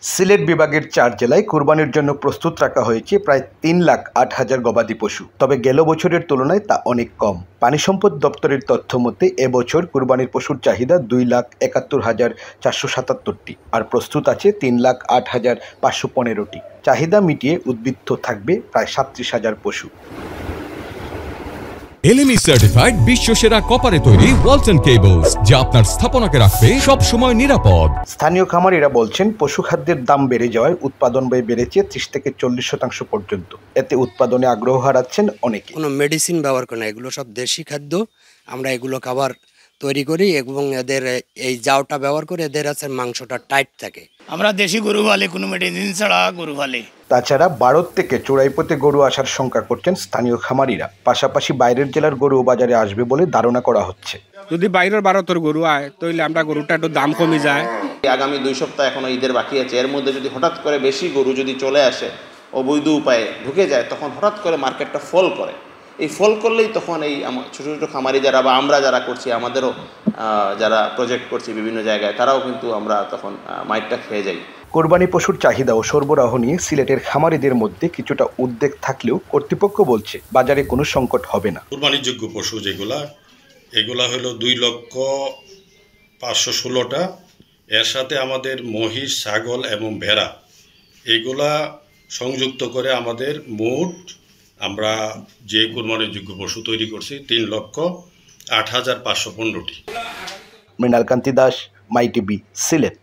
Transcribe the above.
সিলেট বিভাগের 4 জেলায় কুরবানির জন্য প্রস্তুত রাখা হয়েছে প্রায় 3,08,000 গবাদি পশু। তবে গেল বছরের তুলনায় তা অনেক কম। পানি সম্পদ দপ্তরের তথ্য মতে এবছর কুরবানির পশুর চাহিদা 2,71,477টি আর প্রস্তুত আছে 3,08,515টি। চাহিদা মিটিয়ে উদ্বৃত্ত থাকবে প্রায় 37,000 পশু। এলএমই সার্টিফাইড বিশ্বসেরা কপারে তৈরি ওয়ালটন কেবলস, যা আপনার স্থাপনাকে রাখবে সব সময় নিরাপদ। স্থানীয় খামারিরা বলছেন পশু খাদ্যের দাম বেড়ে যাওয়ায় উৎপাদন ব্যয় বেড়েছে 30 থেকে 40% পর্যন্ত। এতে উৎপাদনে আগ্রহ হারাচ্ছেন অনেকে। কোনো মেডিসিন ব্যবহার করে না, এগুলো সব দেশি খাদ্য। আমরা এগুলো খাবার তৈরি করি এবং এদের এই জাউটা ব্যবহার করে এদের আছে মাংসটা টাইট থাকে। আমরা দেশি গরু পালি, কোনো মেডিসিন ছাড়া গরু পালি। তাছাড়া ভারত থেকে চোরাইপথে গরু আসার শঙ্কা করছেন স্থানীয় খামারিরা। পাশাপাশি বাইরের জেলার গরু বাজারে আসবে বলে ধারণা করা হচ্ছে। যদি বাইরের ভারতের গরু আয় তাহলে আমরা গরুটা একটু দাম কমে যায়। আগামী 2 সপ্তাহ এখনো ঈদের বাকি আছে, এর মধ্যে যদি হঠাৎ করে বেশি গরু যদি চলে আসে, অবৈধ উপায়ে ঢুকে যায়, তখন হঠাৎ করে মার্কেটটা ফল করে। এই ফল করলেই তখন এই ছোটো ছোটো খামারি যারা বা আমরা যারা করছি, আমাদেরও যারা প্রজেক্ট করছি বিভিন্ন জায়গায়, তারাও কিন্তু আমরা তখন মাইটটা খেয়ে যাই। কোরবানি পশুর চাহিদা ও সরবরাহ নিয়ে সিলেটের খামারিদের মধ্যে কিছুটা উদ্বেগ থাকলেও কর্তৃপক্ষ বলছে বাজারে কোনো সংকট হবে না। কোরবানিযোগ্য পশু এগুলা হলো 2,516টা। এর সাথে আমাদের মহিষ, ছাগল এবং ভেড়া এগুলা সংযুক্ত করে আমাদের মোট আমরা যে কোরবানিযোগ্য পশু তৈরি করছি 3,08,515টি। মৃণাল কান্তি দাস, মাই টিভি, সিলেট।